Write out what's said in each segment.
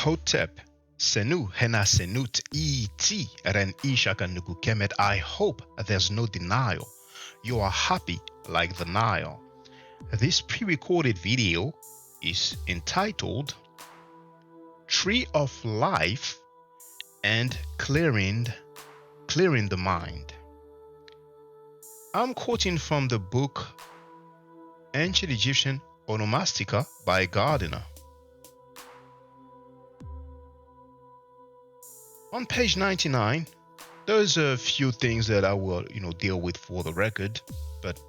Hotep, Senu, Hena Senut, E.T. Ren Ishaka Nuku Kemet. I hope there's no denial. You are happy like the Nile. This pre-recorded video is entitled Tree of Life and Clearing the Mind. I'm quoting from the book Ancient Egyptian Onomastica by Gardiner. On page 99, there's a few things that I will, deal with for the record, but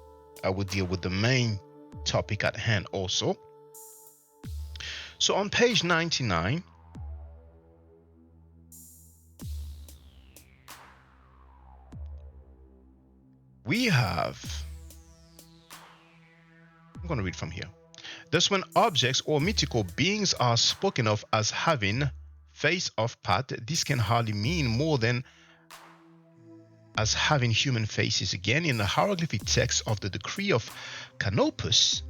I will deal with the main topic at hand also. So on page 99, we have, I'm going to read from here. Thus, when objects or mythical beings are spoken of as having face of part, this can hardly mean more than as having human faces. Again, in the hieroglyphic text of the decree of Canopus,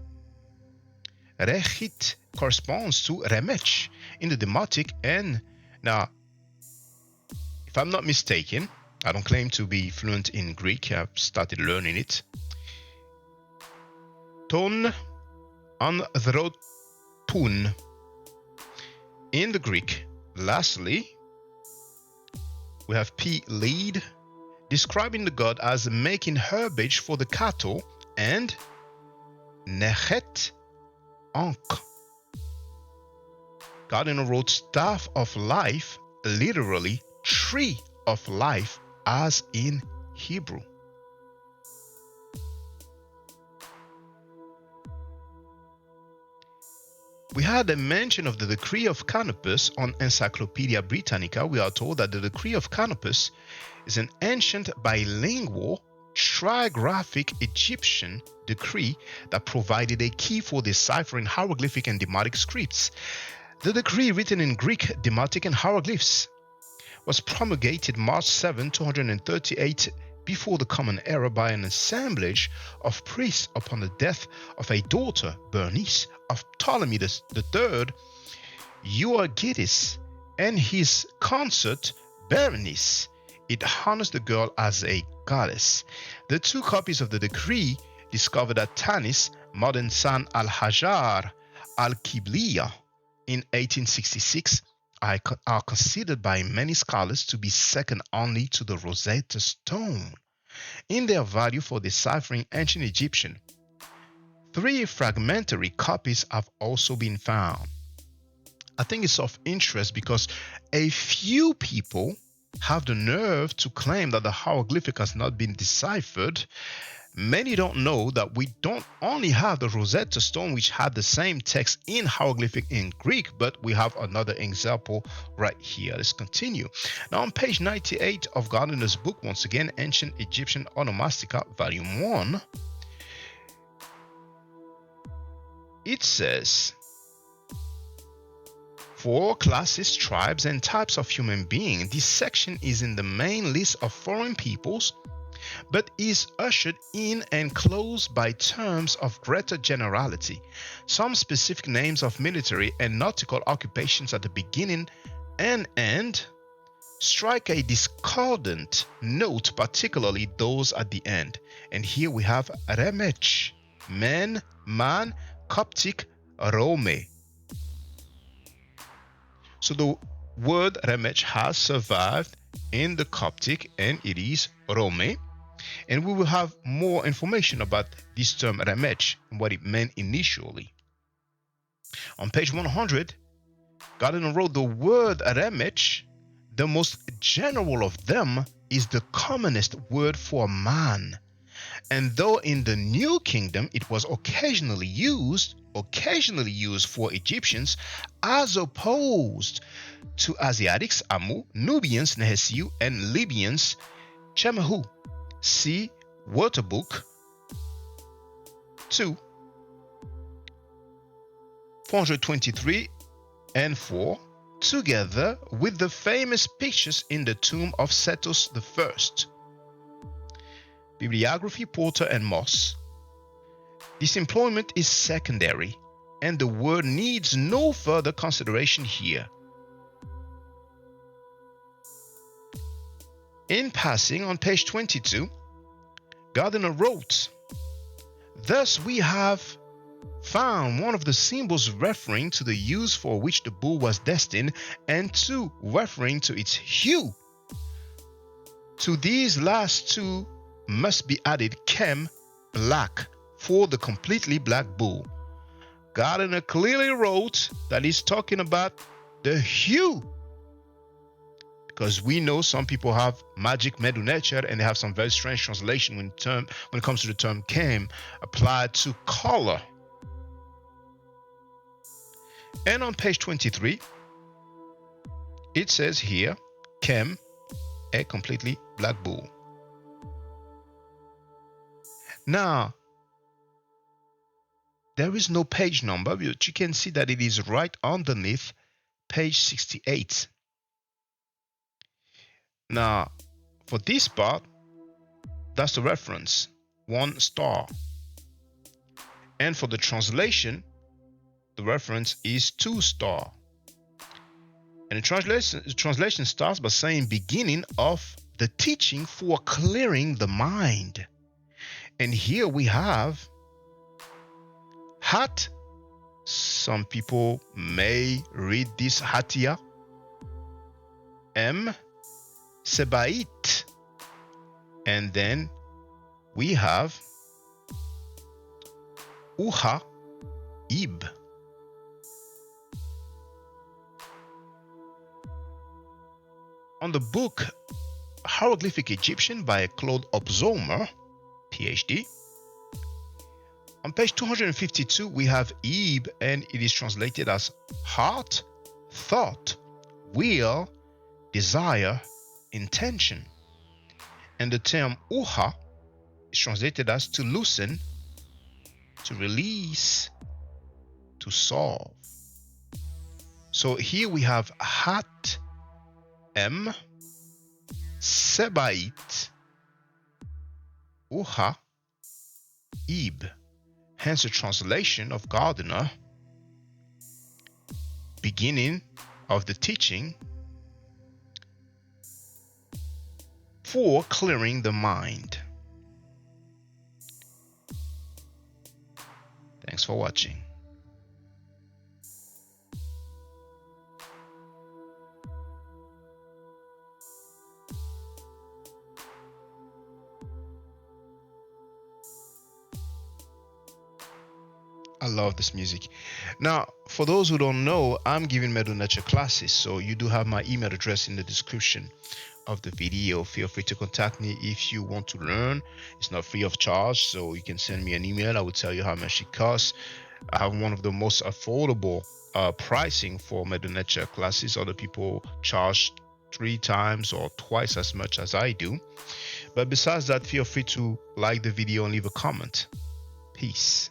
Rechit corresponds to Remech in the Demotic. And now, if I'm not mistaken, I don't claim to be fluent in Greek. I've started learning it. Ton anthropun in the Greek. Lastly, we have P lead, describing the god as making herbage for the cattle, and Nechet Ankh. Gardiner wrote staff of life, literally tree of life, as in Hebrew. We had a mention of the decree of Canopus on Encyclopedia Britannica. We are told that the decree of Canopus is an ancient bilingual trigraphic Egyptian decree that provided a key for deciphering hieroglyphic and demotic scripts. The decree, written in Greek, demotic, and hieroglyphs, was promulgated March 7, 238 before the Common Era by an assemblage of priests upon the death of a daughter, Bernice, of Ptolemy III, Euergetes, and his consort, Berenice. It honors the girl as a goddess. The two copies of the decree, discovered at Tanis, modern San al-Hajar al-Qibliya, in 1866, are considered by many scholars to be second only to the Rosetta Stone in their value for deciphering ancient Egyptian. 3 fragmentary copies have also been found. I think it's of interest because a few people have the nerve to claim that the hieroglyphic has not been deciphered. Many don't know that we don't only have the Rosetta Stone, which had the same text in hieroglyphic in Greek, but we have another example right here. Let's continue. Now on page 98 of Gardiner's book, once again, Ancient Egyptian Onomastica, Volume 1, it says, 4 classes, tribes, and types of human being. This section is in the main list of foreign peoples, but is ushered in and closed by terms of greater generality. Some specific names of military and nautical occupations at the beginning and end strike a discordant note, particularly those at the end. And here we have Remech, man, Coptic, Rome. So the word Remech has survived in the Coptic, and it is Rome. And we will have more information about this term Remech and what it meant initially. On page 100, Gardiner wrote the word Remech, the most general of them, is the commonest word for man. And though in the New Kingdom it was occasionally used for Egyptians, as opposed to Asiatics, Amu, Nubians, Nehesiu, and Libyans, Chemahu. See Wörterbuch 2, 423 and 4, together with the famous pictures in the tomb of Sethos I. Bibliography, Porter and Moss. This employment is secondary, and the word needs no further consideration here. In passing, on page 22, Gardner wrote, "Thus we have found one of the symbols referring to the use for which the bull was destined, and two referring to its hue. To these last two must be added chem, black, for the completely black bull." Gardner clearly wrote that he's talking about the hue, because we know some people have magic Medu Neter and they have some very strange translation when it comes to the term chem applied to color. And on page 23, it says here, chem, a completely black bull. Now, there is no page number, but you can see that it is right underneath page 68. Now, for this part, that's the reference, 1 star. And for the translation, the reference is 2 star. And the translation starts by saying beginning of the teaching for clearing the mind. And here we have hat. Some people may read this hatia. M, sebait. And then we have uha, ib. On the book Hieroglyphic Egyptian by Claude Obzomer, PhD, on page 252 we have Ib, and it is translated as heart, thought, will, desire, intention. And the term uha is translated as to loosen, to release, to solve. So here we have hat, M, sebait, uha, ib. Hence the translation of Gardner, beginning of the teaching for clearing the mind. Thanks for watching. I love this music. Now, for those who don't know, I'm giving Medu Neter classes, so you do have my email address in the description of the video. Feel free to contact me if you want to learn. It's not free of charge, so you can send me an email. I will tell you how much it costs. I have one of the most affordable pricing for Medu Neter classes. Other people charge 3 times or twice as much as I do. But besides that, feel free to like the video and leave a comment. Peace.